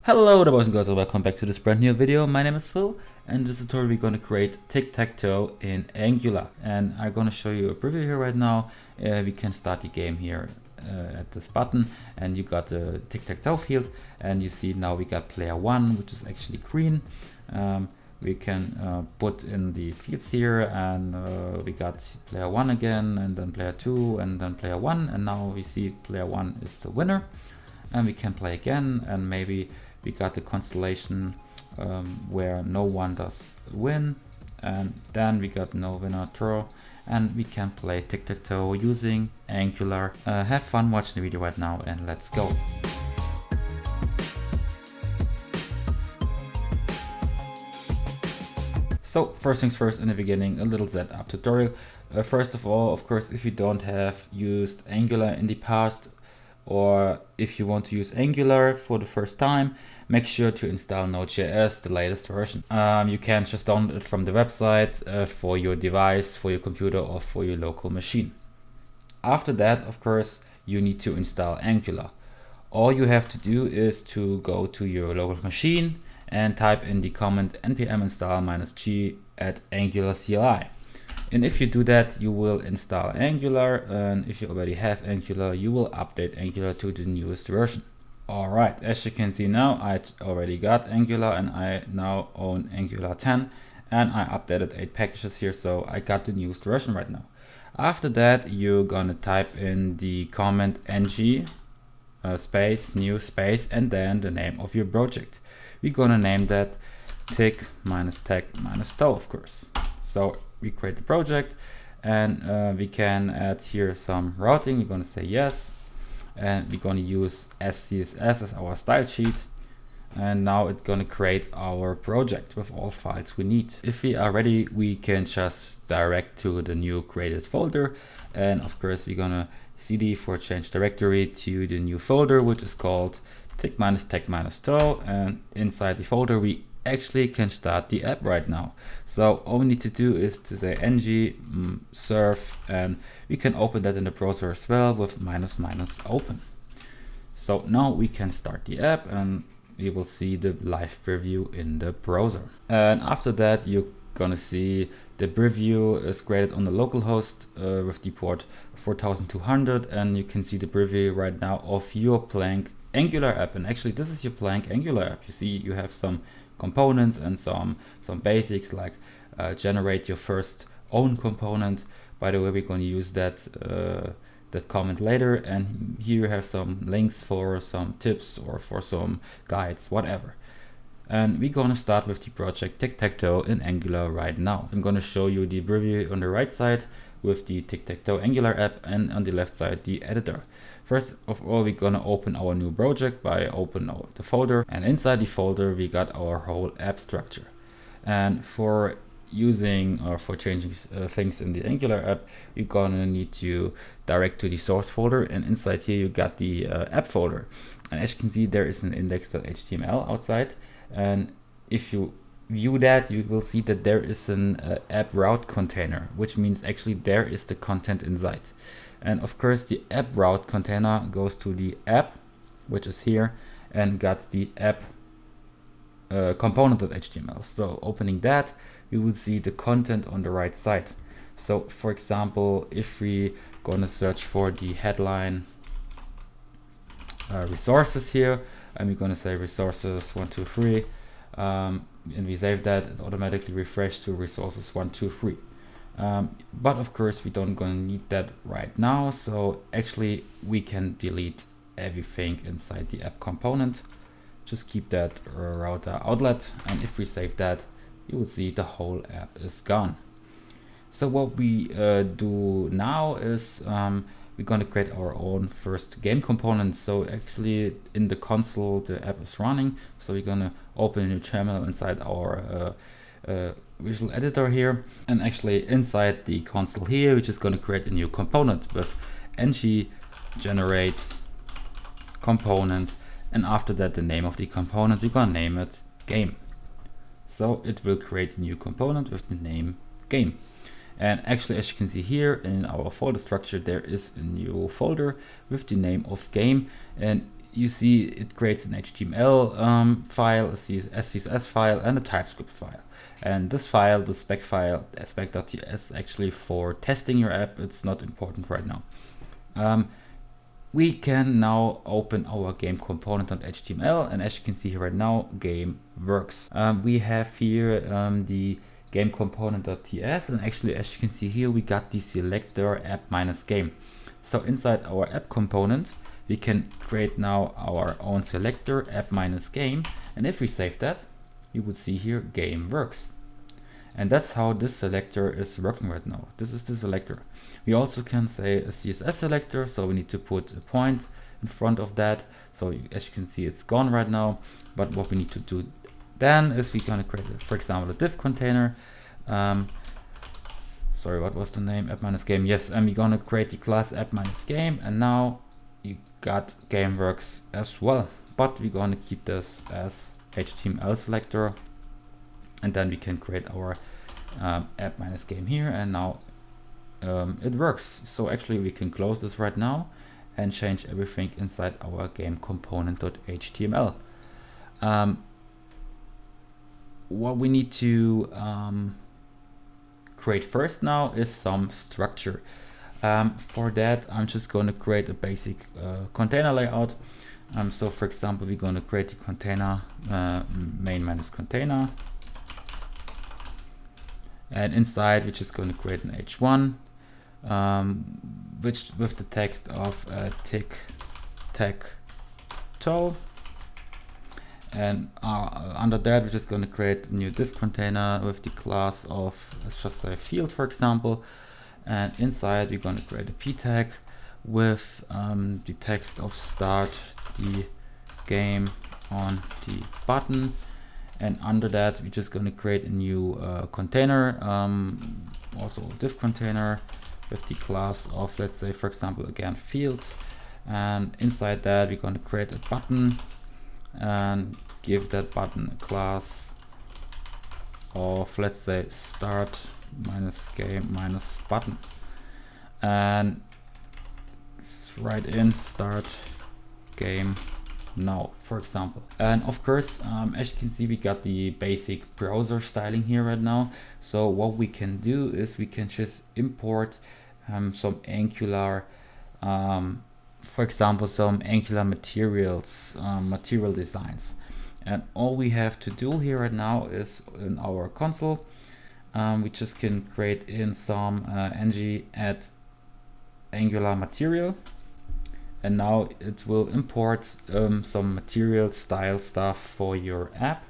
Hello there boys and girls, and welcome back to this brand new video. My name is Phil, and in this tutorial we're going to create tic-tac-toe in Angular, and I'm going to show you a preview here right now. We can start the game here at this button, and you got the tic-tac-toe field, and you see now we got player 1, which is actually green. We can put in the fields here, and we got player 1 again, and then player 2, and then player 1, and now we see player 1 is the winner, and we can play again, and maybe we got the constellation where no one does win, and then we got no winner draw, and we can play tic-tac-toe using Angular. Have fun watching the video right now, and let's go. So first things first, in the beginning, a little setup tutorial. First of all, of course, if you don't have used Angular in the past, or if you want to use Angular for the first time, make sure to install Node.js, the latest version. You can just download it from the website for your device, for your computer, or for your local machine. After that, of course, you need to install Angular. All you have to do is to go to your local machine and type in the command npm install -g at Angular CLI. And if you do that, you will install Angular, and if you already have Angular, you will update Angular to the newest version. Alright, as you can see now, I already got Angular, and I now own Angular 10, and I updated 8 packages here, so I got the newest version right now. After that, you're gonna type in the command ng space new space and then the name of your project. We're gonna name that tic-tac-toe, of course. So we create the project, and we can add here some routing. We're going to say yes, and we're going to use SCSS as our style sheet, and now it's going to create our project with all files we need. If we are ready, we can just direct to the new created folder, and of course we're going to cd for change directory to the new folder, which is called tic-tac-toe, and inside the folder we actually can start the app right now. So all we need to do is to say ng serve, and we can open that in the browser as well with -- open. So now we can start the app, and you will see the live preview in the browser. And after that, you're gonna see the preview is created on the localhost with the port 4200, and you can see the preview right now of your blank Angular app. And actually this is your blank Angular app. You see you have some components and some basics like generate your first own component. By the way, we're going to use that comment later, and here you have some links for some tips or for some guides, whatever. And we're going to start with the project tic-tac-toe in Angular right now. I'm going to show you the preview on the right side with the tic-tac-toe Angular app, and on the left side the editor. First of all, we're gonna open our new project by open the folder, and inside the folder we got our whole app structure. And for using or for changing things in the Angular app, you're gonna need to direct to the source folder, and inside here you got the app folder. And as you can see, there is an index.html outside, and if you view that, you will see that there is an app route container, which means actually there is the content inside. And of course the app route container goes to the app, which is here, and got the app component.html. So opening that, you will see the content on the right side. So for example, if we gonna search for the headline resources here, and we're gonna say resources 1, 2, 3, and we save that, it automatically refresh to resources 1, 2, 3. But of course we don't gonna need that right now, so actually we can delete everything inside the app component. Just keep that router outlet, and if we save that, you will see the whole app is gone. So what we do now is we're going to create our own first game component. So actually in the console the app is running, so we're going to open a new terminal inside our visual editor here, and actually inside the console here we're just going to create a new component with ng generate component, and after that the name of the component, we're going to name it game. So it will create a new component with the name game. And actually, as you can see here in our folder structure, there is a new folder with the name of game, and you see it creates an HTML file, a CSS file, and a TypeScript file. And this file, the spec file, spec.ts, is actually for testing your app. It's not important right now. We can now open our game component.html, and as you can see here right now, game works. We have here the game component.ts, and actually, as you can see here, we got the selector app-game. So inside our app component, we can create now our own selector app-game, and if we save that, you would see here game works. And that's how this selector is working right now. This is the selector. We also can say a CSS selector, so we need to put a point in front of that. So as you can see, it's gone right now. But what we need to do then is we're gonna create, for example, a div container. Sorry, what was the name? App-game. Yes, and we're gonna create the class app-game, and now you got game works as well. But we're gonna keep this as HTML selector, and then we can create our app-game here, and now it works. So actually we can close this right now and change everything inside our game component.html. What we need to create first now is some structure. For that, I'm just going to create a basic container layout. So for example, we're going to create the container main-container, and inside we're just going to create an h1 which with the text of Tic Tac toe, and under that we're just going to create a new div container with the class of, let's just say, field, for example, and inside we're going to create a p tag with the text of start the game on the button, and under that we're just going to create a new container, also a div container with the class of, let's say, for example, again, field, and inside that we're going to create a button and give that button a class of, let's say, start -game -button, and write in start game now, for example. And of course, as you can see, we got the basic browser styling here right now. So what we can do is we can just import some Angular, for example, some Angular materials, material designs. And all we have to do here right now is in our console, we just can create in some ng add Angular material. And now it will import some material style stuff for your app.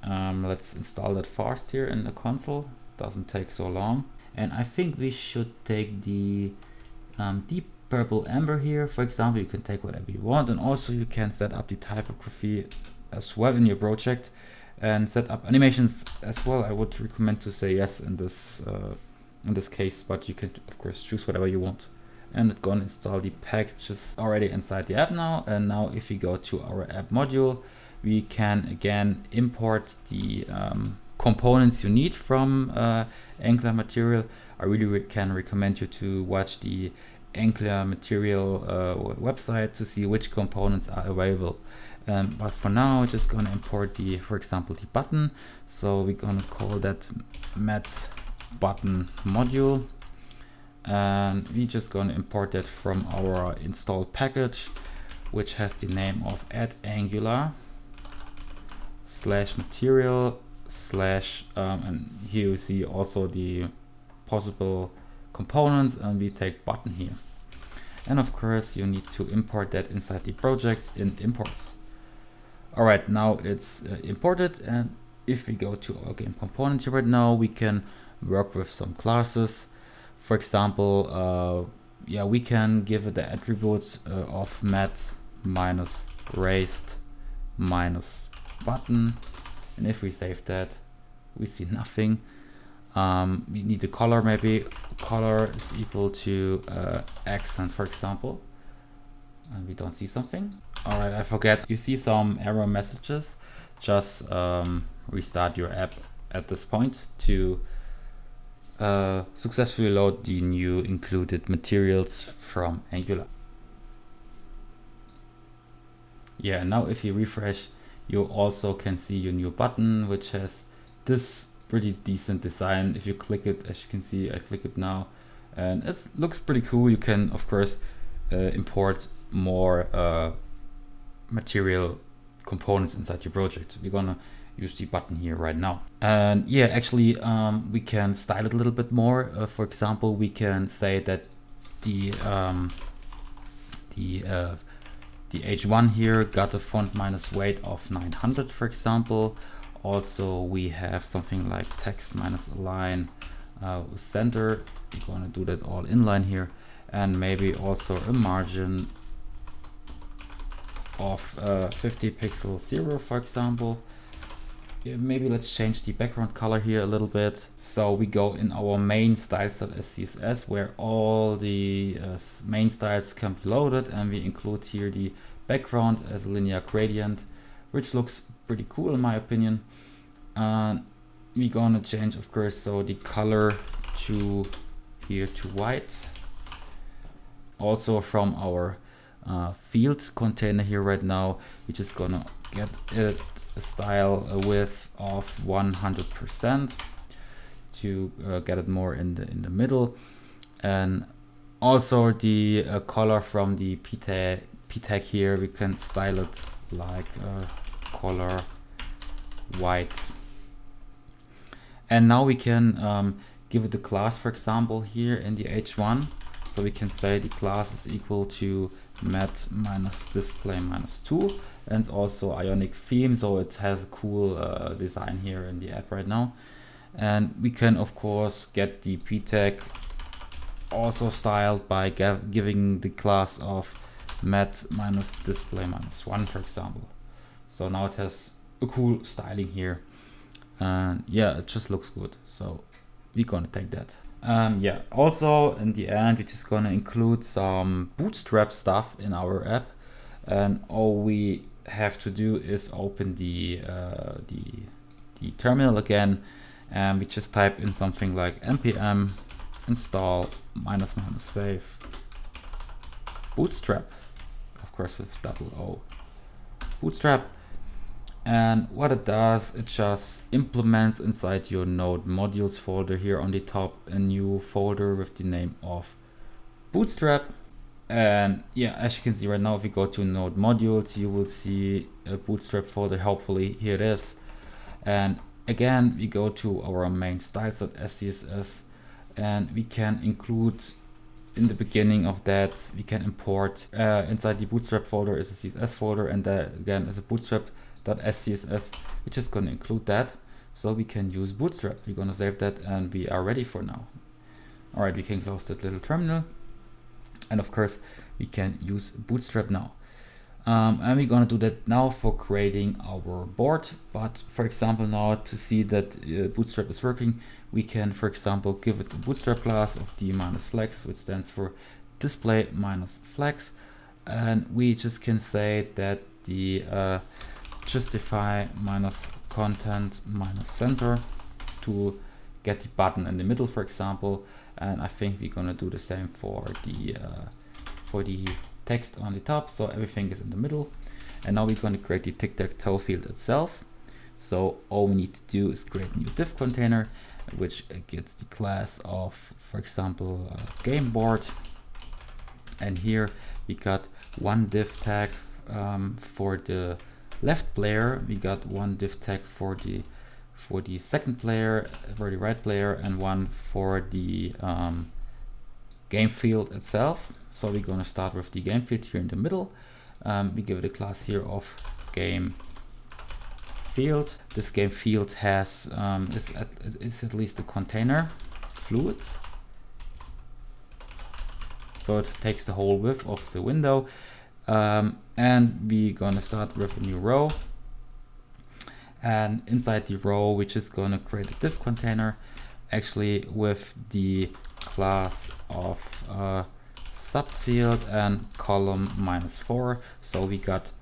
Let's install that fast here in the console. Doesn't take so long. And I think we should take the deep purple amber here. For example, you can take whatever you want, and also you can set up the typography as well in your project and set up animations as well. I would recommend to say yes in this case, but you can of course choose whatever you want. And it's going to install the packages already inside the app now. And now if we go to our app module, we can again import the components you need from Angular material. I really can recommend you to watch the Angular material website to see which components are available. But for now, we're just going to import the, for example, the button. So we're going to call that mat button module. And we're just going to import that from our installed package, which has the name of add Angular /material/ and here you see also the possible components, and we take button here. And of course you need to import that inside the project in imports. All right, now it's imported, and if we go to our game component here right now, we can work with some classes. For example, yeah, we can give it the attributes of mat -raised -button, and if we save that, we see nothing. We need the color, maybe color is equal to accent, for example, and we don't see something. All right, I forget. You see some error messages. Just restart your app at this point to successfully load the new included materials from Angular. Yeah, now if you refresh, you also can see your new button, which has this pretty decent design. If you click it, as you can see, I click it now, and it looks pretty cool. You can, of course, import more material components inside your project. We're gonna use the button here right now. And yeah, actually, we can style it a little bit more. For example, we can say that the H1 here got a font minus weight of 900, for example. Also, we have something like text minus align center. We're gonna do that all inline here, and maybe also a margin of 50 pixel 0, for example. Yeah, maybe let's change the background color here a little bit. So we go in our main styles.scss where all the main styles can be loaded, and we include here the background as a linear gradient, which looks pretty cool in my opinion. We're gonna change, of course, so the color to here to white. Also from our field container here right now, we're just gonna get it a style width of 100% to get it more in the middle, and also the color from the p tag here, we can style it like color white. And now we can give it the class, for example, here in the H1. So we can say the class is equal to mat minus display minus 2, and it's also Ionic theme, so it has a cool design here in the app right now. And we can, of course, get the p tag also styled by giving the class of mat minus display minus 1, for example. So now it has a cool styling here, and yeah, it just looks good, so we're gonna take that. Yeah, also in the end, we're just gonna include some Bootstrap stuff in our app, and all we have to do is open the terminal again, and we just type in something like npm install -- save Bootstrap, of course with double O, Bootstrap. And what it does, it just implements inside your Node modules folder here on the top a new folder with the name of Bootstrap. And yeah, as you can see right now, if we go to Node modules, you will see a Bootstrap folder. Hopefully here it is. And again, we go to our main styles.scss, and we can include in the beginning of that, we can import inside the Bootstrap folder is a CSS folder, and that again is a Bootstrap.scss. We're just going to include that so we can use Bootstrap. We're going to save that, and we are ready for now. All right, we can close that little terminal, and of course we can use Bootstrap now. And we're going to do that now for creating our board. But for example, now to see that Bootstrap is working, we can, for example, give it the Bootstrap class of d-flex, which stands for display -flex, and we just can say that the justify -content -center to get the button in the middle, for example. And I think we're gonna do the same for the text on the top, so everything is in the middle. And now we're going to create the tic-tac-toe field itself. So all we need to do is create a new div container, which gets the class of, for example, game board. And here we got one div tag for the left player, we got one div tag for the second player, for the right player, and one for the game field itself. So we're going to start with the game field here in the middle. We give it a class here of game field. This game field has is at least a container fluid, so it takes the whole width of the window. And we're gonna start with a new row, and inside the row we're just gonna create a div container, actually with the class of subfield and column -4. So we got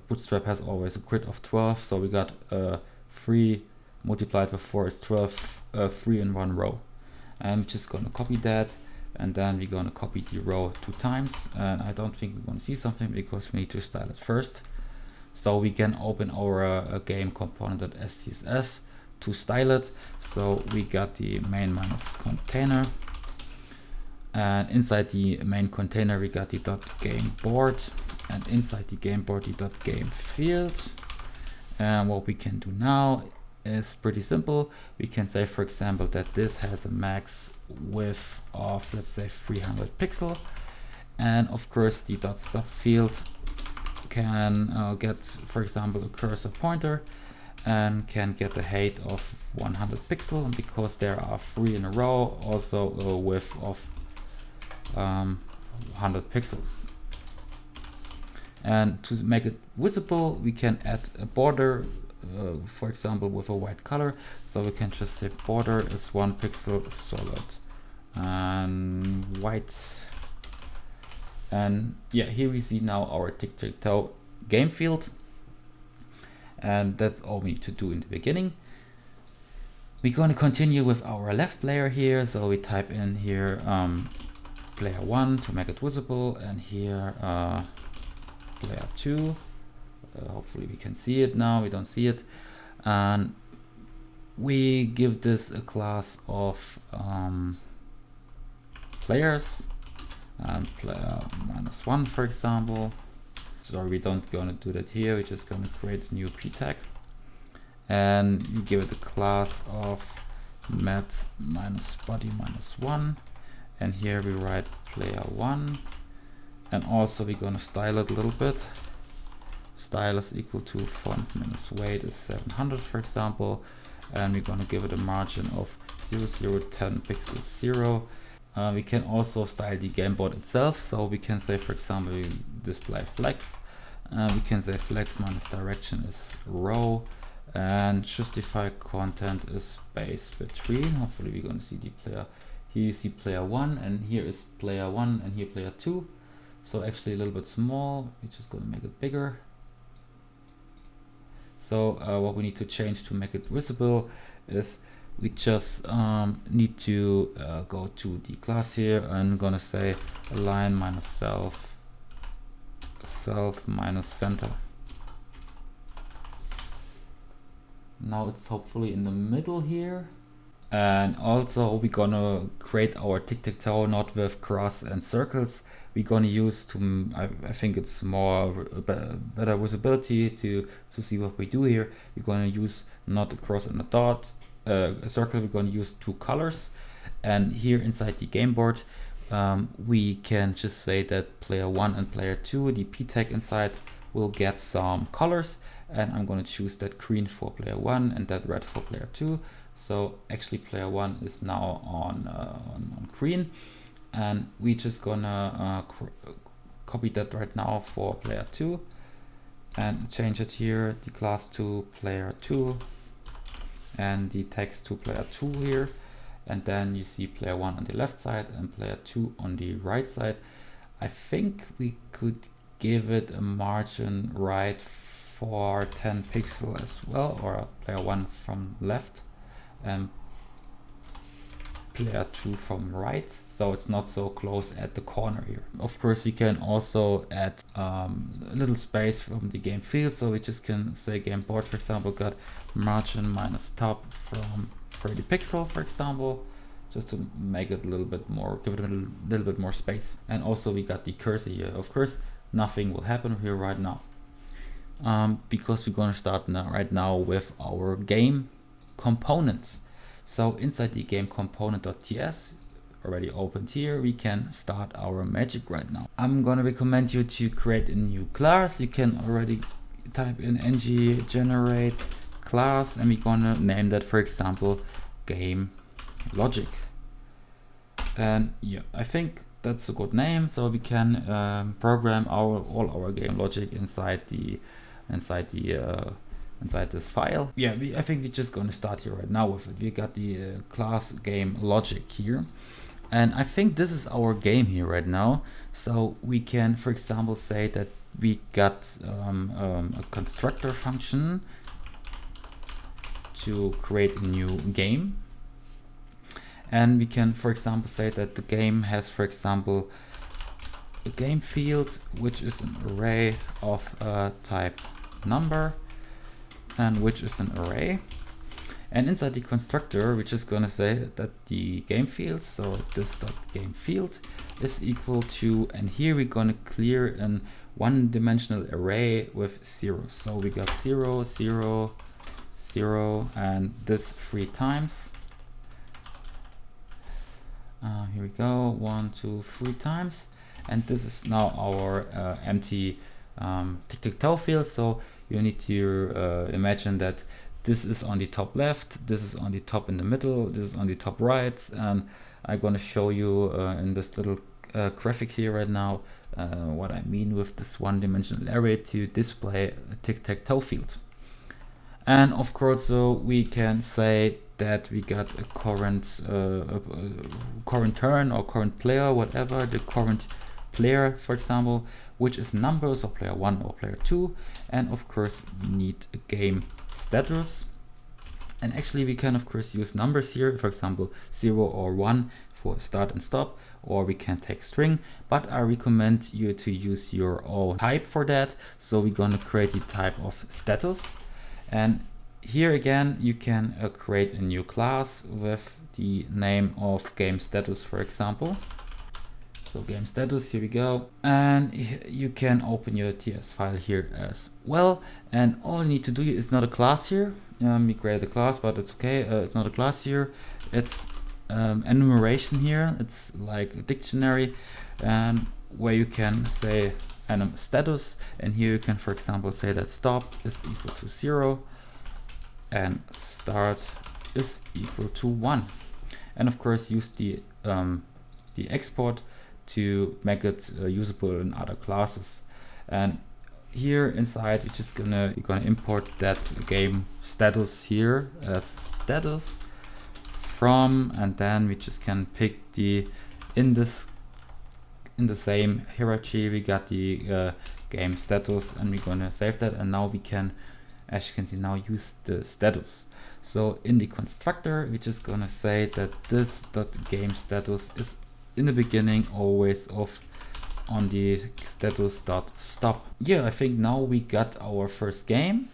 Bootstrap has always a grid of 12, so we got 3 multiplied with 4 is 12, 3 in one row. I'm just gonna copy that, and then we're going to copy the row 2 times, and I don't think we're going to see something because we need to style it first. So we can open our game component.scss to style it. So we got the main minus container, and inside the main container we got the .gameboard, and inside the gameboard the .gamefield. And what we can do now is pretty simple. We can say, for example, that this has a max width of, let's say, 300 pixel, and of course the .subfield can get, for example, a cursor pointer, and can get a height of 100 pixel, and because there are 3 in a row, also a width of 100 pixel. And to make it visible, we can add a border, for example, with a white color. So we can just say border is 1 pixel solid and white. And yeah, here we see now our tic-tac-toe game field. And that's all we need to do in the beginning. We're going to continue with our left player here. So we type in here player 1 to make it visible, and here player 2. Hopefully we can see it now. We don't see it. And we give this a class of players, and player -1, for example. Sorry, we don't gonna do that here. We're just gonna create a new p tag, and you give it a class of mat -body -1, and here we write player 1, and also we're gonna style it a little bit. Style is equal to font -weight is 700, for example, and we're gonna give it a margin of 0010 pixels 0. We can also style the gameboard itself, so we can say, for example, we display flex. We can say flex minus direction is row, and justify content is space between. Hopefully we're going to see the player. Here you see player 1, and here is player 1, and here player 2. So actually a little bit small. We're just going to make it bigger. So what we need to change to make it visible is we just need to go to the class here, and I'm gonna say align minus self minus center. Now it's hopefully in the middle here. And also we're gonna create our tic-tac-toe not with cross and circles. We're gonna use to, I think it's more better visibility to see what we do here. We're gonna use not a cross and a dot. A circle, we're going to use 2 colors, and here inside the game board we can just say that player 1 and player 2, the p tag inside, will get some colors, and I'm going to choose that green for player 1 and that red for player 2. So actually player 1 is now on green, and we just gonna copy that right now for player 2 and change it here, the class to player 2 and the text to player 2 here, and then you see player 1 on the left side and player 2 on the right side. I think we could give it a margin right for 10 pixel as well, or player 1 from left and player 2 from right, so it's not so close at the corner here. Of course we can also add a little space from the game field, so we just can say game board, for example, got margin minus top from 30 pixel, for example, just to make it a little bit more, give it a little bit more space. And also we got the cursor here. Of course nothing will happen here right now, because we're going to start right now with our game components. So inside the game component.ts, already opened here, we can start our magic right now. I'm gonna recommend you to create a new class. You can already type in ng generate class, and we're gonna name that, for example, game logic. And yeah, I think that's a good name. So we can program all our game logic inside this file. Yeah, I think we're just going to start here right now with it. We got the class game logic here, and I think this is our game here right now. So we can, for example, say that we got a constructor function to create a new game, And we can, for example, say that the game has, for example, a game field, which is an array of type number, and which is an array. And inside the constructor, we're just gonna say that the game field, so this dot game field, is equal to, and here we're gonna clear an one-dimensional array with zeros. So we got 0, 0, 0, and this 3 times. Here we go, 1, 2, 3 times, and this is now our empty tic-tac-toe field. So you need to imagine that this is on the top left, this is on the top in the middle, this is on the top right, and I'm going to show you in this little graphic here right now what I mean with this one-dimensional array to display a tic-tac-toe field. And of course, so we can say that we got a current turn or current player, whatever, the current player, for example, which is numbers, or player 1 or player 2. And of course, we need a game status. And actually, we can of course use numbers here, for example, 0 or 1 for start and stop, or we can take string, but I recommend you to use your own type for that. So we're going to create the type of status. And here again, you can create a new class with the name of game status, for example. So game status, here we go. And you can open your TS file here as well. And all you need to do is not a class here. We created a class, but it's okay. It's not a class here. It's enumeration here. It's like a dictionary, and where you can say enum status. And here you can, for example, say that stop is equal to 0 and start is equal to 1. And of course, use the export to make it usable in other classes. And here inside, we're gonna import that game status here as status from, and then we just can pick the in the same hierarchy we got the game status, and we're gonna save that. And now we can, as you can see, now use the status. So in the constructor, we're just gonna say that this dot game status is in the beginning always of on the status dot stop. Yeah, I think now we got our first game.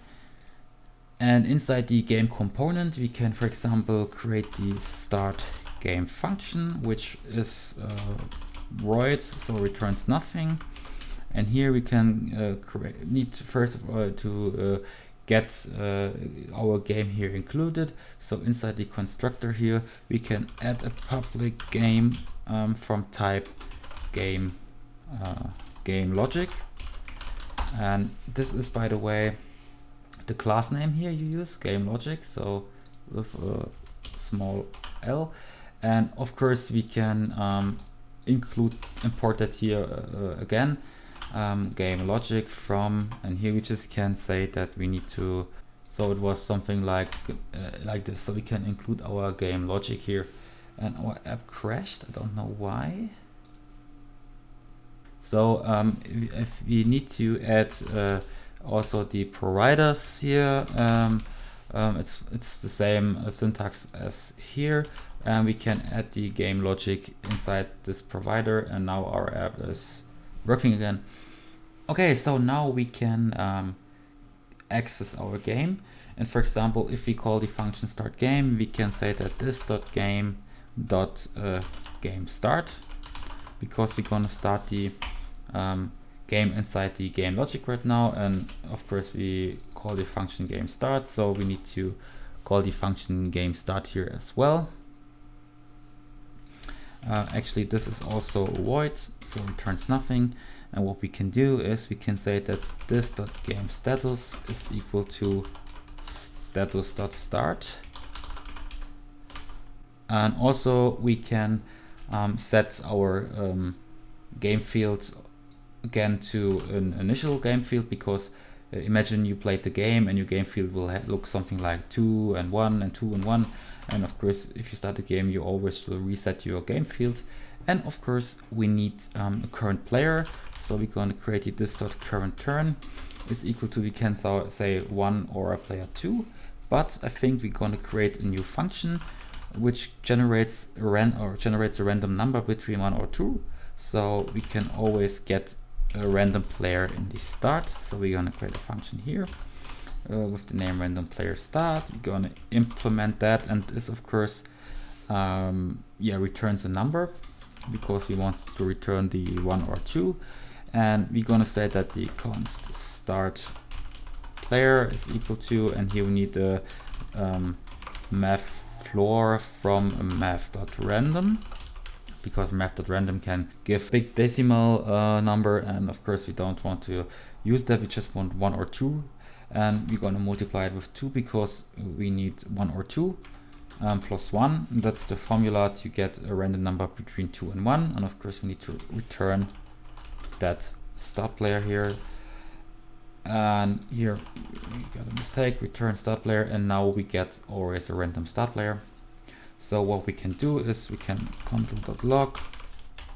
And inside the game component, we can, for example, create the start game function, which is void, so returns nothing. And here we can need first of all to get our game here included. So inside the constructor here, we can add a public game from type game logic. And this is, by the way, the class name here you use, game logic, so with a small l. And of course we can import that here again, game logic from, and here we just can say that we need to, so it was something like this, so we can include our game logic here. And our app crashed, I don't know why. So if we need to add also the providers here, it's the same syntax as here, and we can add the game logic inside this provider, and now our app is working again. Okay, so now we can access our game. And for example, if we call the function start game, we can say that this dot game dot game start, because we're gonna start the game inside the game logic right now. And of course we call the function game start, so we need to call the function game start here as well. Actually, this is also a void, so returns nothing. And what we can do is we can say that this dot game status is equal to status dot start. And also we can set our game field again to an initial game field, because imagine you played the game and your game field will look something like 2 and 1 and 2 and 1. And of course, if you start the game, you always will reset your game field. And of course, we need a current player. So we're going to create this dot current turn is equal to, we can say 1 or a player 2. But I think we're going to create a new function which generates a random number between 1 or 2. So we can always get a random player in the start. So we're gonna create a function here with the name random player start. We're gonna implement that, and this of course returns a number because we want to return the 1 or 2. And we're gonna say that the const start player is equal to, and here we need the math floor from math.random, because math.random can give big decimal number, and of course we don't want to use that, we just want 1 or 2, and we're going to multiply it with 2 because we need 1 or 2 plus 1. And that's the formula to get a random number between 2 and 1, and of course we need to return that start player here. And here we got a mistake, return start player, and now we get always a random start player. So what we can do is we can console.log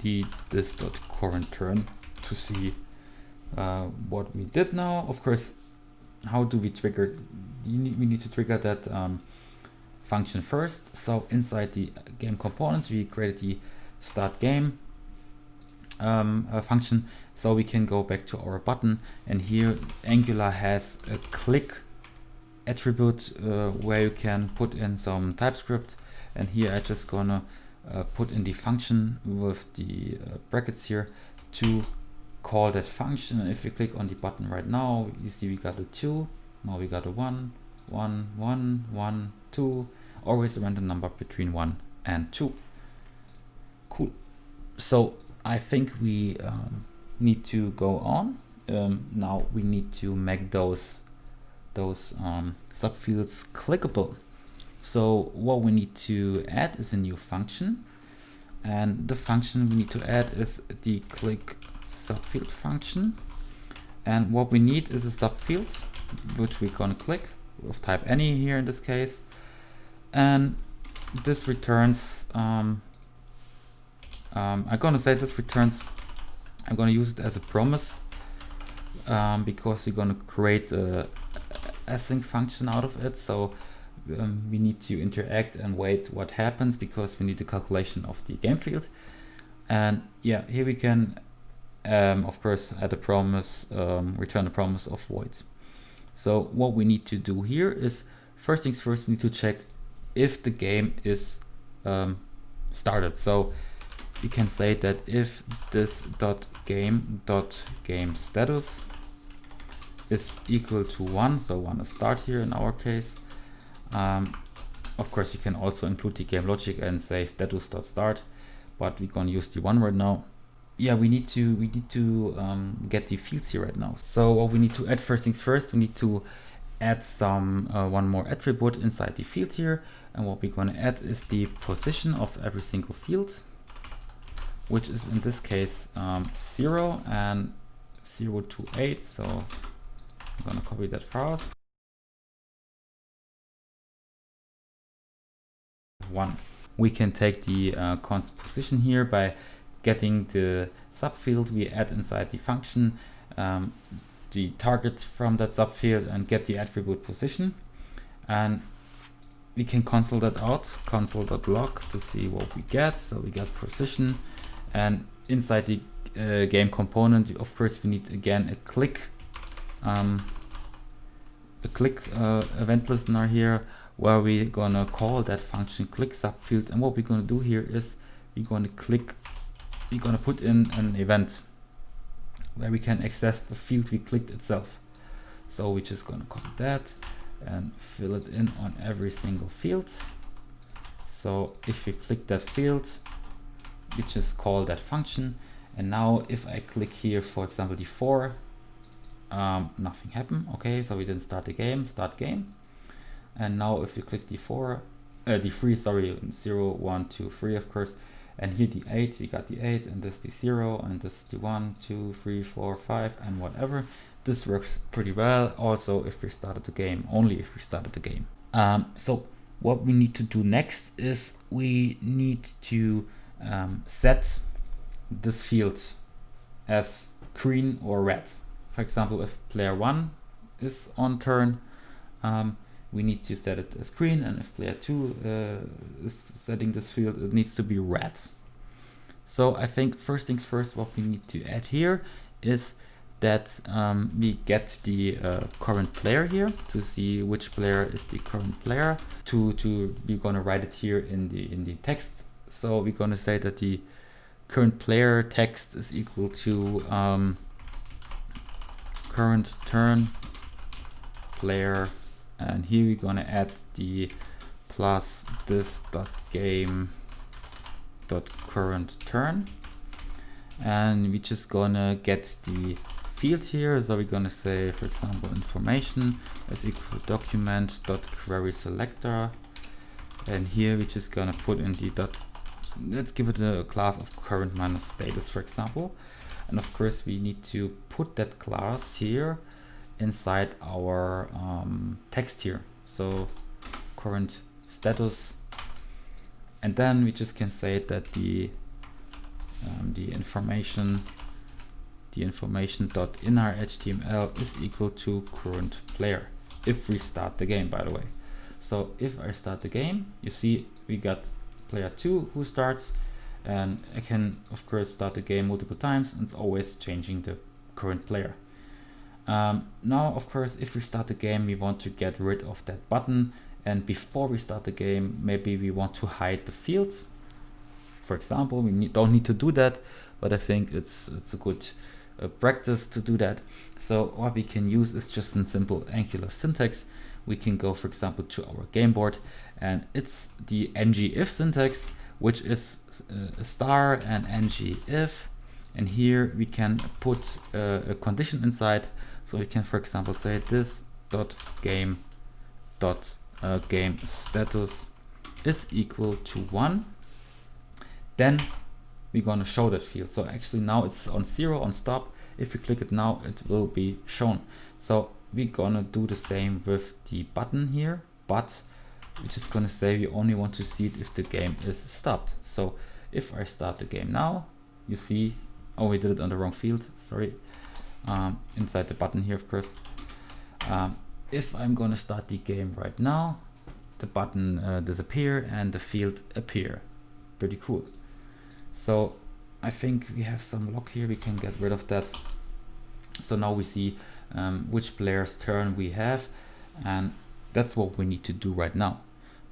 this.current turn to see what we did now. Of course, how do we trigger? We need to trigger that function first. So inside the game component, we created the start game function. So we can go back to our button, and here Angular has a click attribute where you can put in some TypeScript, and here I just gonna put in the function with the brackets here to call that function. And if you click on the button right now, you see we got a 2, now we got a 1, 1, 1, 1, 2, always a random number between 1 and 2. Cool. So I think we need to go on. Now we need to make those subfields clickable. So what we need to add is a new function, and the function we need to add is the click subfield function. And what we need is a subfield which we're gonna click with type any here in this case, and this returns I'm gonna say this returns, I'm gonna use it as a promise because we're gonna create a async function out of it. So we need to interact and wait what happens because we need the calculation of the game field. And yeah, here we can of course add a promise, return a promise of void. So what we need to do here is, first things first, we need to check if the game is started. So we can say that if this .game status is equal to 1, so 1 is start here in our case. Of course you can also include the game logic and say status.start, but we're gonna use the 1 right now. Yeah, we need to get the fields here right now. So what we need to add, first things first, we need to add some one more attribute inside the field here, and what we're gonna add is the position of every single field, which is in this case 0 and 0 to 8. So I'm gonna copy that fast. 1. We can take the const position here by getting the subfield we add inside the function, the target from that subfield, and get the attribute position. And we can console that out, console.log, to see what we get. So we get position, and inside the game component, of course, we need again a click event listener here, where we're gonna call that function click subfield. And what we're gonna do here is we're gonna put in an event where we can access the field we clicked itself. So we're just gonna copy that and fill it in on every single field. So if we click that field, we just call that function. And now if I click here, for example, the 4, nothing happened. Okay, so we didn't start the game, start game. And now if we click the 3, sorry, 0, 1, 2, 3, of course, and here the 8, we got the 8, and this the 0, and this the 1, 2, 3, 4, 5, and whatever. This works pretty well. Also, if we started the game, only if we started the game. So what we need to do next is we need to set this field as green or red. For example, if player 1 is on turn, we need to set it as green, and if player 2 is setting this field, it needs to be red. So I think first things first, what we need to add here is that we get the current player here to see which player is the current player. We're gonna write it here in the text. So we're gonna say that the current player text is equal to current turn player, and here we're gonna add the plus this dot game dot current turn, and we're just gonna get the field here. So we're gonna say, for example, information is equal to document dot query selector, and here we're just gonna put in the dot, let's give it a class of current minus status, for example. And of course we need to put that class here inside our text here. So current status, and then we just can say that the information dot inner HTML is equal to current player if we start the game, by the way. So if I start the game, you see we got player 2 who starts, and I can of course start the game multiple times, and it's always changing the current player. Now of course, if we start the game, we want to get rid of that button, and before we start the game, maybe we want to hide the field. For example, we don't need to do that, but I think it's a good practice to do that. So what we can use is just a simple Angular syntax. We can go, for example, to our game board, and it's the ngIf syntax, which is a star and ngIf, and here we can put a condition inside. So we can, for example, say this dot game status is equal to 1. Then we're gonna show that field. So actually now it's on 0 on stop. If we click it now, it will be shown. So we're gonna do the same with the button here, but we're just gonna say we only want to see it if the game is stopped. So if I start the game now, you see, oh, we did it on the wrong field, sorry. Inside the button here, of course. If I'm gonna start the game right now, the button disappear and the field appear. Pretty cool. So I think we have some lock here, we can get rid of that. So now we see which player's turn we have, and that's what we need to do right now.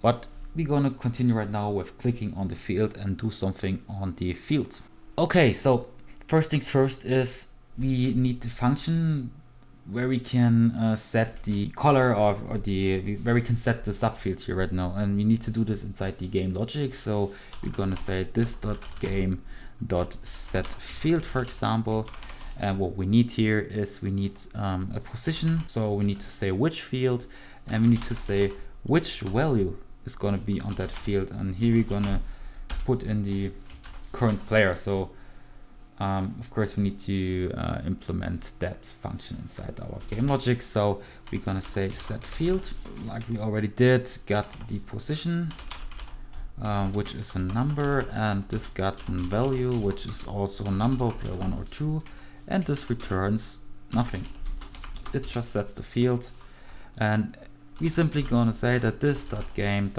But we're gonna continue right now with clicking on the field and do something on the field. Okay, so first things first is we need the function where we can set the color of, where we can set the subfield here right now, and we need to do this inside the game logic. So we're gonna say this dot game dot set field, for example, and what we need here is we need a position. So we need to say which field, and we need to say which value is gonna be on that field, and here we're gonna put in the current player. So of course we need to implement that function inside our game logic. So we're gonna say set field, like we already did, got the position, which is a number, and this got some value, which is also a number, player 1 or 2, and this returns nothing. It just sets the field, and we simply gonna say that this dot game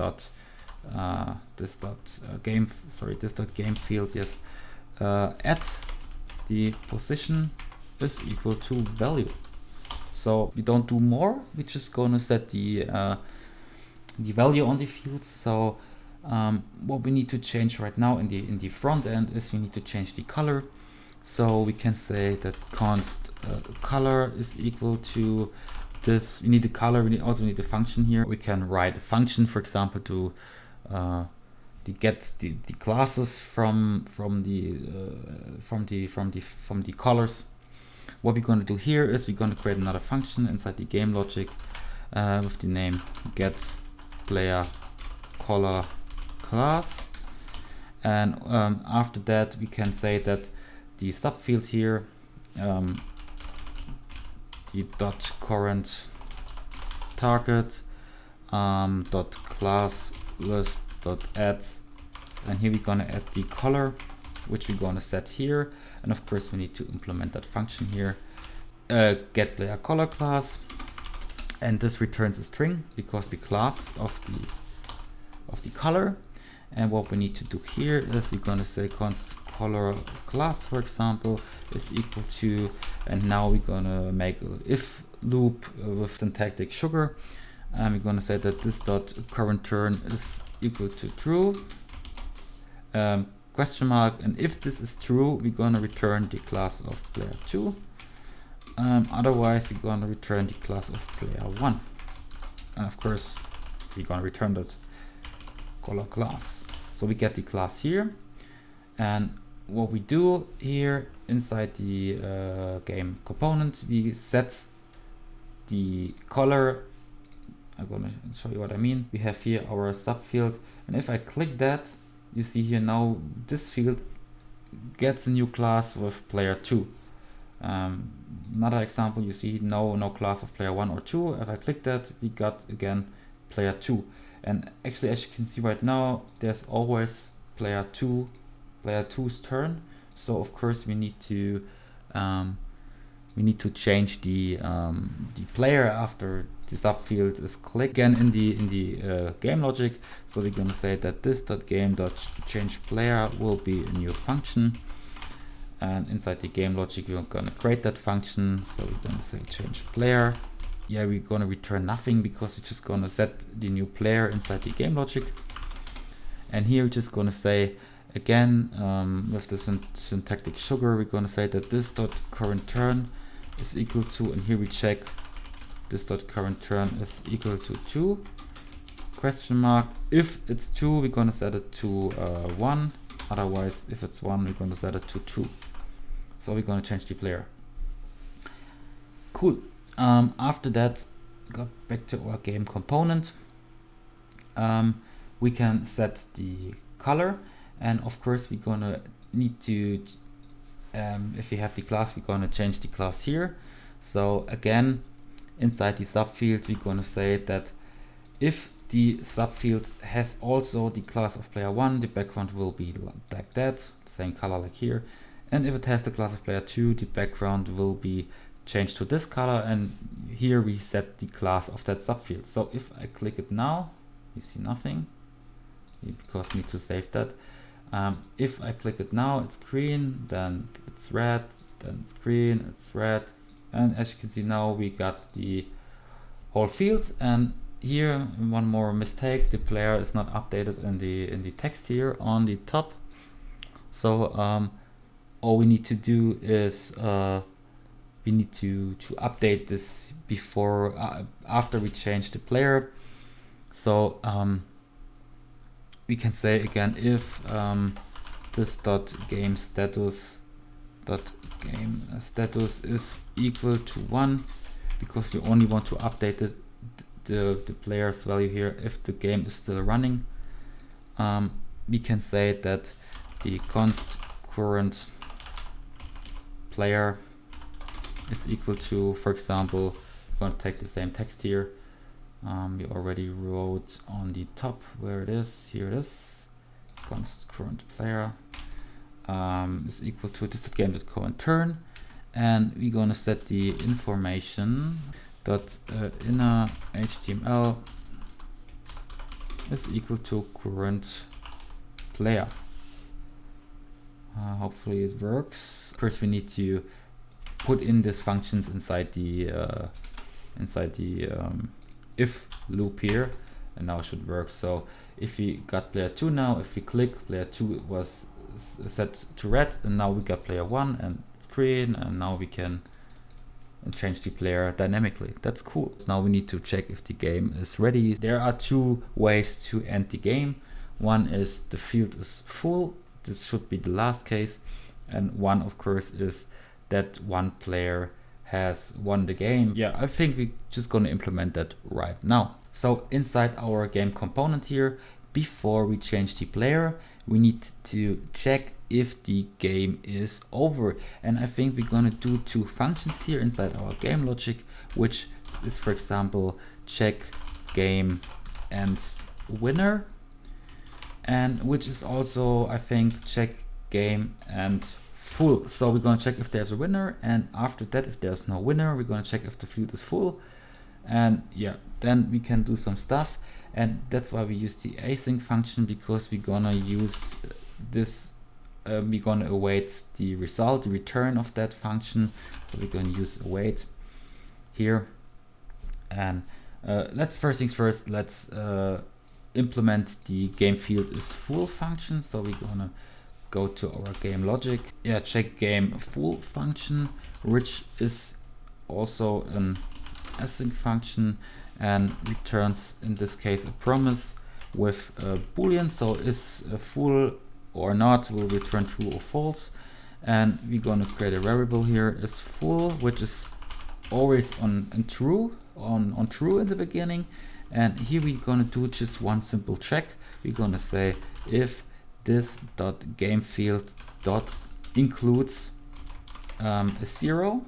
field, yes, at the position is equal to value. So we don't do more, we're just gonna set the value on the field. So what we need to change right now in the front end is we need to change the color. So we can say that const color is equal to this. We need the color, we also need the function here. We can write a function, for example, to get the classes from the colors. What we're going to do here is we're going to create another function inside the game logic with the name get player color class, and after that we can say that the subfield here, the dot current target dot class list dot add, and here we're gonna add the color, which we're gonna set here, and of course we need to implement that function here, get player color class, and this returns a string because the class of the color. And what we need to do here is we're going to say const color class, for example, is equal to, and now we're going to make an if loop with syntactic sugar, and we're going to say that this dot current turn is equal to true, question mark, and if this is true, we're going to return the class of player 2. Otherwise, we're going to return the class of player 1, and of course, we're going to return that color class. So we get the class here, and what we do here inside the game component, we set the color. I'm going to show you what I mean. We have here our subfield, and if I click that, you see here now this field gets a new class with player 2. Another example, you see no class of player 1 or 2. If I click that, we got again player 2. And actually, as you can see right now, there's always player 2's turn. So of course we need to change the player after the subfield is clicked again in the game logic. So we're going to say that this.game.changePlayer will be a new function, and inside the game logic we're going to create that function. So we're going to say change player. Yeah, we're going to return nothing because we're just going to set the new player inside the game logic. And here we're just going to say again with the syntactic sugar, we're going to say that this dot current turn is equal to, and here we check this dot current turn is equal to 2, question mark. If it's 2, we're going to set it to 1. Otherwise, if it's 1, we're going to set it to true. So we're going to change the player. Cool. After that, go back to our game component. We can set the color, and of course we're gonna need to, if we have the class, we're gonna change the class here. So again, inside the subfield, we're gonna say that if the subfield has also the class of player 1, the background will be like that, same color like here. And if it has the class of player 2, the background will be changed to this color, and here we set the class of that subfield. So if I click it now, you see nothing because we need to save that. If I click it now, it's green, then it's red, then it's green, it's red, and as you can see now we got the whole field. And here one more mistake, the player is not updated in the text here on the top. So all we need to do is we need to update this before after we change the player. So we can say again if this .game status is equal to 1, because we only want to update the player's value here if the game is still running. We can say that the const current player is equal to, for example, we're going to take the same text here. We already wrote on the top where it is. Here it is. Const current player is equal to this.game.current turn, and we're going to set the information dot inner HTML is equal to current player. Hopefully it works. First, we need to put in these functions inside the if loop here, and now it should work. So if we got player 2 now, if we click, player 2 was set to red, and now we got player 1 and it's green, and now we can change the player dynamically. That's cool. So now we need to check if the game is ready. There are two ways to end the game. One is the field is full. This should be the last case. And one, of course, is that one player has won the game. Yeah, I think we're just going to implement that right now. So inside our game component here, before we change the player, we need to check if the game is over. And I think we're going to do two functions here inside our game logic, which is, for example, check game ends winner, and which is also, I think, check game and full. So we're going to check if there's a winner, and after that, if there's no winner, we're going to check if the field is full. And yeah, then we can do some stuff. And that's why we use the async function, because we're gonna use this, we're gonna await the result, the return of that function. So we're gonna use await here. And let's first things first, let's implement the game field is full function. So we're gonna go to our game logic. Yeah, check game full function, which is also an async function and returns in this case a promise with a boolean. So is full or not will return true or false. And we're gonna create a variable here is full, which is always on true in the beginning. And here we're gonna do just one simple check. We're gonna say if this dot game field dot includes a 0.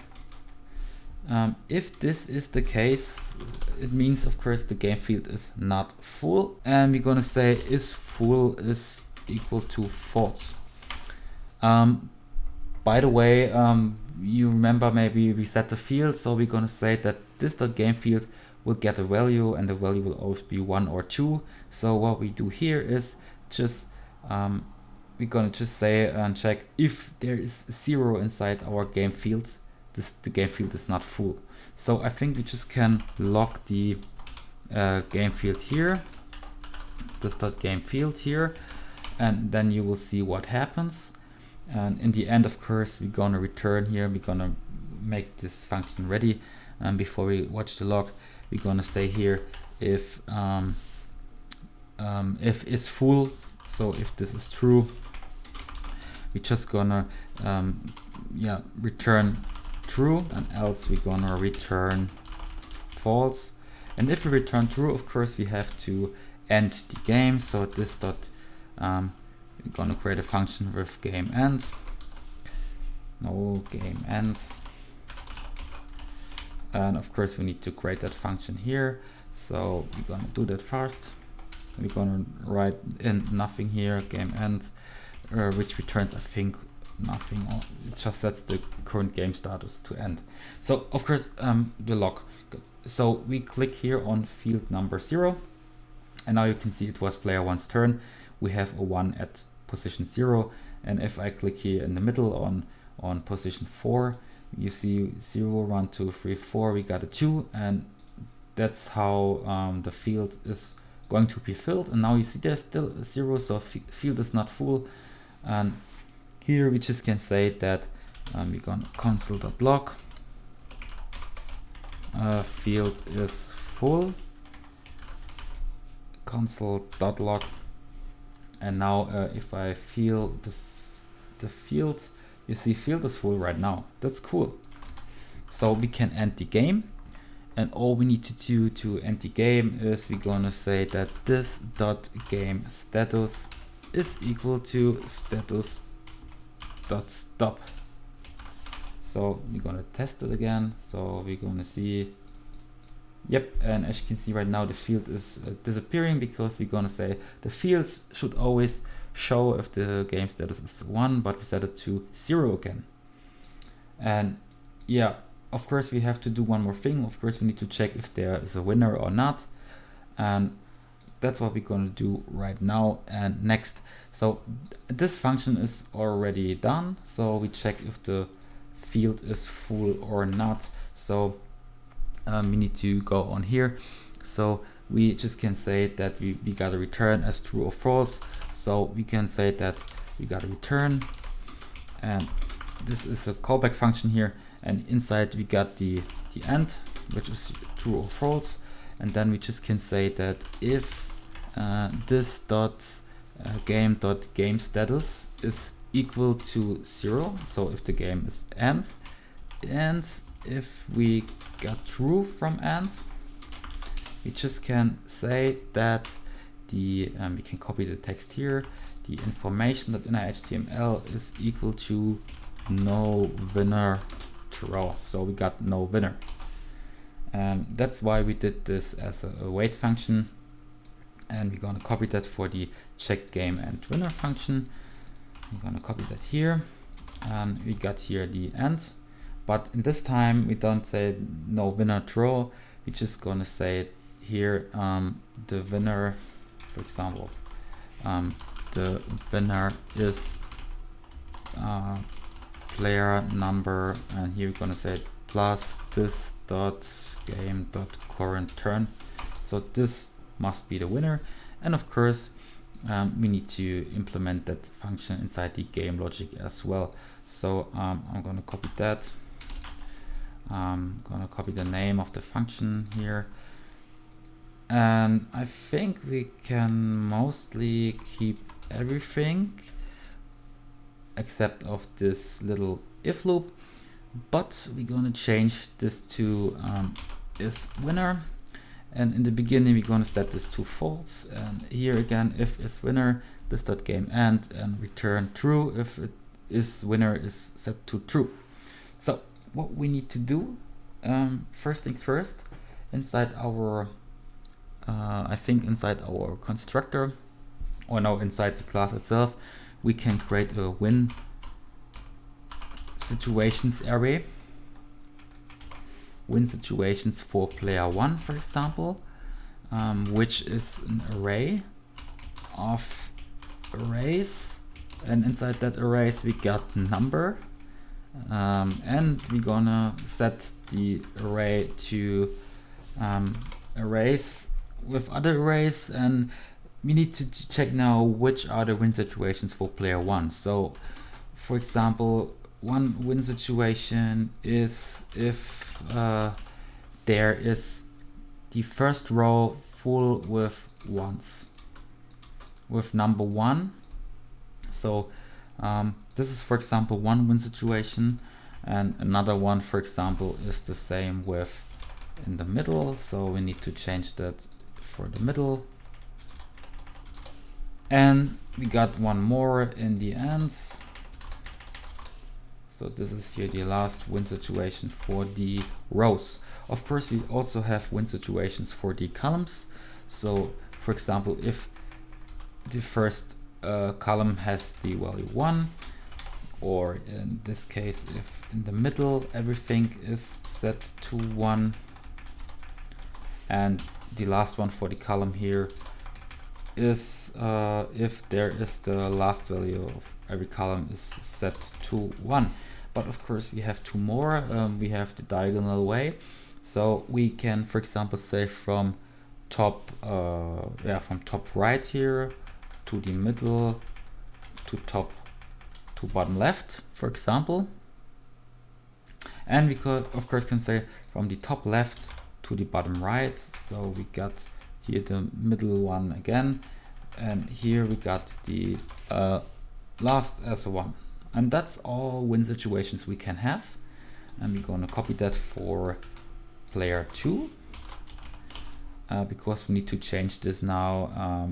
If this is the case, it means of course the game field is not full, and we're gonna say is full is equal to false. By the way, you remember maybe we set the field, so we're gonna say that this dot game field will get a value, and the value will always be 1 or 2. So what we do here is just we're gonna just say and check if there is 0 inside our game field, the game field is not full. So I think we just can log the game field here, this dot game field here, and then you will see what happens. And in the end, of course, we're gonna return here, we're gonna make this function ready. And before we watch the log, we're gonna say here if is full. So if this is true, we're just gonna return true, and else we're gonna return false. And if we return true, of course we have to end the game. So this dot we're gonna create a function with game ends. No game ends. And of course we need to create that function here. So we're gonna do that first. We're gonna write in nothing here, game ends, which returns I think nothing, or it just sets the current game status to end. So of course the log. So we click here on field number 0, and now you can see it was player 1's turn. We have a 1 at position 0, and if I click here in the middle on position 4, you see 0, 1, 2, 3, 4, we got a 2, and that's how the field is going to be filled. And now you see there's still a 0, so field is not full. And here we just can say that we're gonna console.log field is full, console.log. And now if I feel the field, you see field is full right now. That's cool. So we can end the game, and all we need to do to end the game is we're gonna say that this dot game status is equal to status dot stop. So we're gonna test it again. So we're gonna see, yep, and as you can see right now the field is disappearing, because we're gonna say the field should always show if the game status is 1, but we set it to 0 again. And yeah, of course we have to do one more thing. Of course we need to check if there is a winner or not, and that's what we're gonna do right now and next. So this function is already done, so we check if the field is full or not. So we need to go on here. So we just can say that we got a return as true or false. So we can say that we got a return, and this is a callback function here, and inside we got the end, which is true or false. And then we just can say that if this dot game status is equal to 0, so if the game is end, and if we got true from end, we just can say that the we can copy the text here, the information.inner.html is equal to no winner draw. So we got no winner, and that's why we did this as a wait function. And we're gonna copy that for the check game and winner function. We're gonna copy that here, and we got here the end, but in this time we don't say no winner draw. we're just gonna say here the winner, for example, the winner is player number, and here we're gonna say plus this dot game dot current turn. So this must be the winner, and of course we need to implement that function inside the game logic as well. So I'm gonna copy that. I'm gonna copy the name of the function here, and I think we can mostly keep everything except of this little if loop, but we're gonna change this to is winner, and in the beginning we're gonna set this to false, and here again if is winner, this dot game end, and return true if it is winner is set to true. So what we need to do, first things first, inside our I think inside our constructor, or no, inside the class itself, we can create a win situations array. Win situations for player 1, for example, which is an array of arrays, and inside that arrays we got number, and we're gonna set the array to arrays with other arrays, and we need to check now which are the win situations for player 1. So for example, one win situation is if there is the first row full with ones, with number 1. So this is, for example, one win situation, and another one, for example, is the same with in the middle. So we need to change that for the middle. And we got one more in the ends. So this is here the last win situation for the rows. Of course, we also have win situations for the columns. So for example, if the first column has the value 1, or in this case, if in the middle everything is set to 1, and the last one for the column here is if there is the last value of every column is set to 1. But of course we have two more. We have the diagonal way, so we can, for example, say from top from top right here to the middle to top to bottom left, for example. And we could, of course, can say from the top left to the bottom right. So we got here the middle one again, and here we got the last as a 1. And that's all win situations we can have. And we're gonna copy that for player 2, because we need to change this now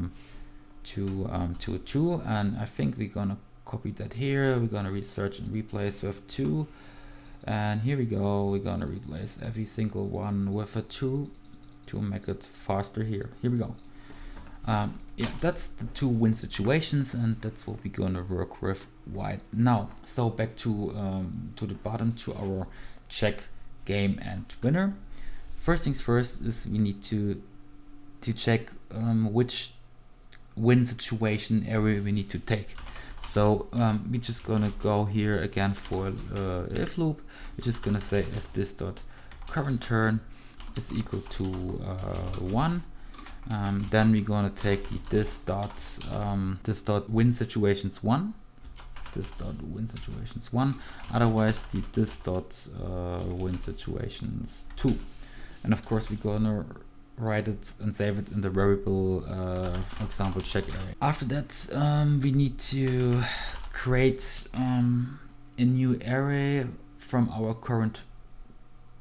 to 2. And I think we're gonna copy that here. We're gonna research and replace with 2. And here we go. We're gonna replace every single one with a 2 to make it faster here. Here we go. Yeah, that's the two win situations, and that's what we're gonna work with right now. So back to the bottom, to our check game and winner. First things first is we need to check which win situation area we need to take. So we're just gonna go here again for if loop. We're just gonna say if this dot current turn is equal to 1. Then we're gonna take the this dot win situations 1. This dot win situations 1. Otherwise the this dot win situations 2. And of course we're gonna write it and save it in the variable, for example, check array. After that, we need to create a new array from our current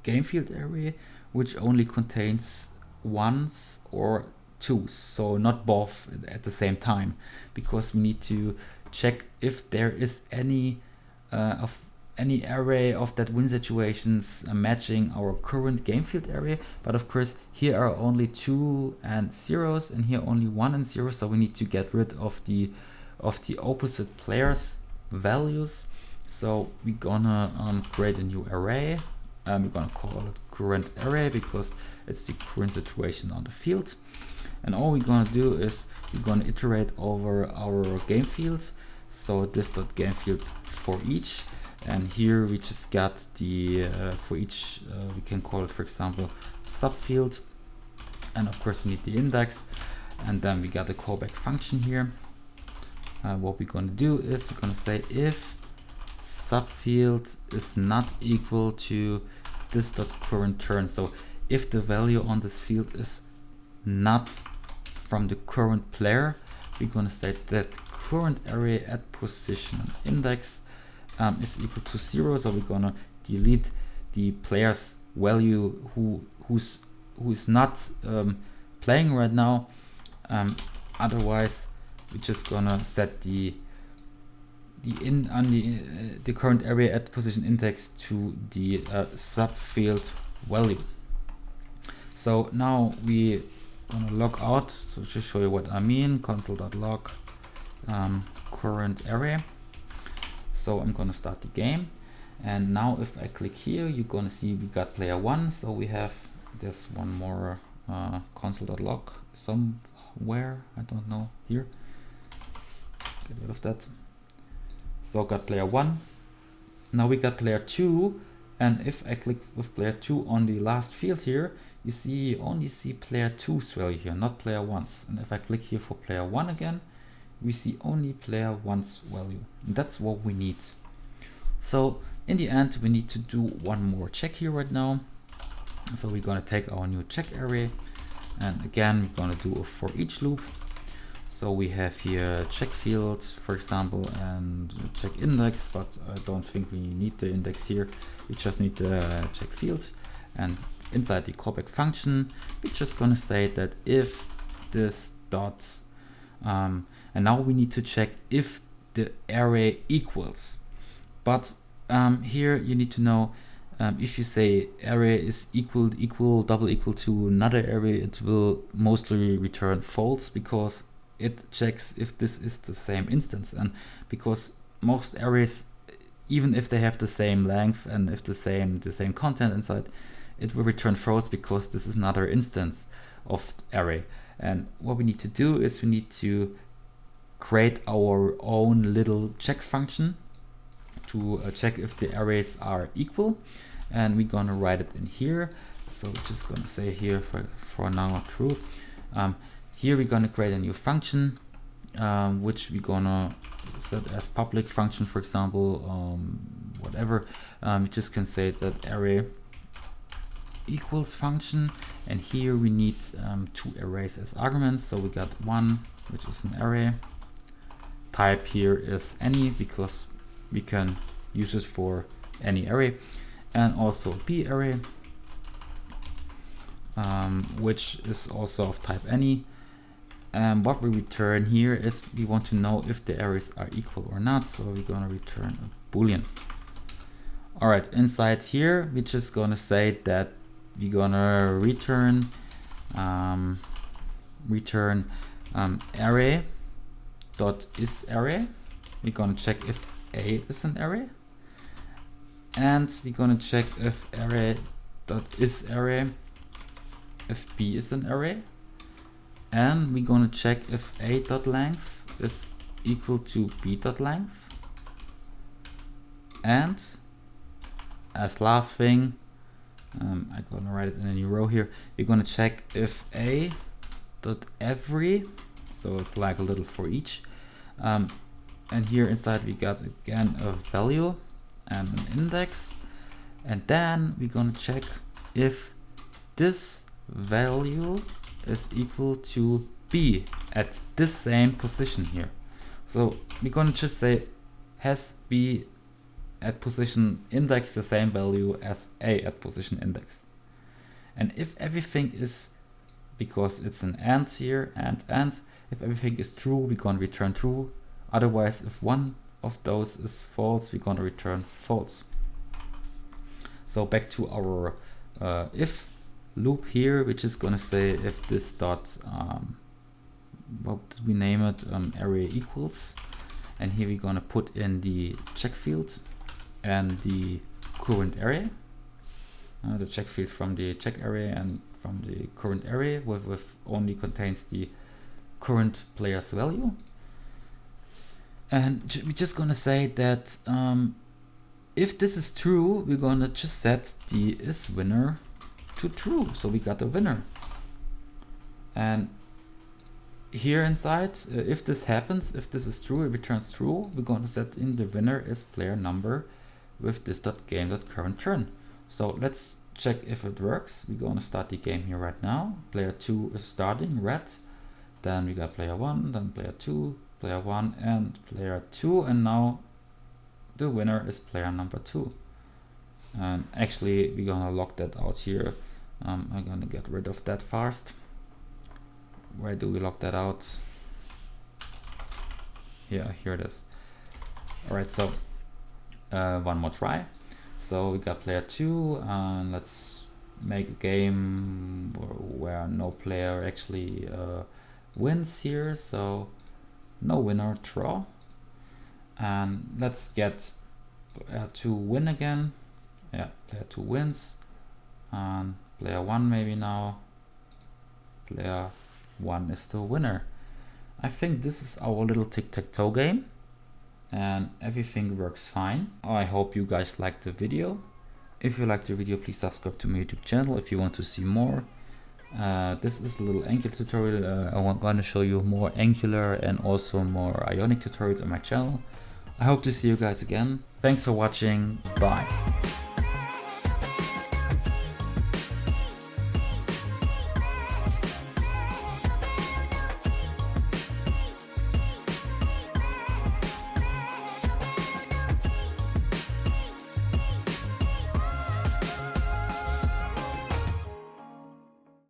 gamefield array, which only contains 1s or 2s, so not both at the same time, because we need to check if there is any array of that win situations matching our current gamefield array. But of course here are only 2 and 0s, and here only 1 and 0, so we need to get rid of the opposite players values. So we're gonna create a new array We're gonna call it current array because it's the current situation on the field. And all we're gonna do is we're gonna iterate over our game fields. So this.gamefield for each, and here we just got the for each we can call it, for example, subfield, and of course we need the index, and then we got the callback function here. What we're gonna do is we're gonna say if subfield is not equal to this.current turn. So if the value on this field is not from the current player, we're gonna say that current array at position and index is equal to 0. So we're gonna delete the player's value who is not playing right now. Otherwise, we're just gonna set the current array at position index to the subfield value. So now we gonna log out. So just show you what I mean. Console.log current array. So I'm gonna start the game, and now if I click here, you're gonna see we got player 1. So we have this one more console.log somewhere, I don't know, here. Get rid of that. So got player 1. Now we got player 2, and if I click with player 2 on the last field here, you only see player 2's value here, not player 1's. And if I click here for player 1 again, we see only player 1's value. And that's what we need. So in the end, we need to do one more check here right now. So we're gonna take our new check array, and again we're gonna do a for each loop. So we have here check fields, for example, and check index, but I don't think we need the index here. We just need the check field, and inside the callback function, we're just gonna say that if this dot, and now we need to check if the array equals. But here you need to know, if you say array is double equal to another array, it will mostly return false because it checks if this is the same instance. And because most arrays, even if they have the same length and if the same content inside, it will return false because this is another instance of array. And what we need to do is we need to create our own little check function to check if the arrays are equal, and we're gonna write it in here. So we're just gonna say here for now true. Here we're gonna create a new function, which we're gonna set as public function, for example, whatever. We just can say that array equals function, and here we need 2 arrays as arguments. So we got 1, which is an array. Type here is any, because we can use it for any array, and also b array, which is also of type any. And what we return here is we want to know if the arrays are equal or not, so we're gonna return a boolean. All right, inside here we're just gonna say that we're gonna return array dot is array. We're gonna check if a is an array, and we're gonna check if array dot is array if b is an array, and we're gonna check if a dot length is equal to b dot length. And as last thing, I'm gonna write it in a new row here, we're gonna check if a dot every, so it's like a little for each, and here inside we got again a value and an index, and then we're gonna check if this value is equal to b at this same position here. So we're gonna just say has b at position index the same value as a at position index. And if everything is, because it's an and here, and if everything is true, we're gonna return true. Otherwise, if one of those is false, we're gonna return false. So back to our if loop here, which is gonna say if this dot, what did we name it, array equals, and here we're gonna put in the check field and the current array, the check field from the check array and from the current array with only contains the current player's value. And we're just gonna say that if this is true, we're gonna just set the isWinner to true. So we got a winner. And here inside, if this happens, if this is true, it returns true, we're gonna set in the winner is player number with this.game.current turn. So let's check if it works. We're gonna start the game here right now. Player 2 is starting, red. Then we got player 1, then player 2, player 1 and player 2, and now the winner is player number 2. And actually we're gonna log that out here. I'm gonna get rid of that fast. Where do we log that out? Yeah, here it is. Alright, so one more try. So we got player 2, and let's make a game where no player actually wins here. So no winner, draw. And let's get player 2 win again. Yeah, player 2 wins. And player 1 maybe now. Player 1 is the winner. I think this is our little tic-tac-toe game. And everything works fine. I hope you guys liked the video. If you liked the video, please subscribe to my YouTube channel if you want to see more. This is a little Angular tutorial. I'm going to show you more Angular and also more Ionic tutorials on my channel. I hope to see you guys again. Thanks for watching. Bye.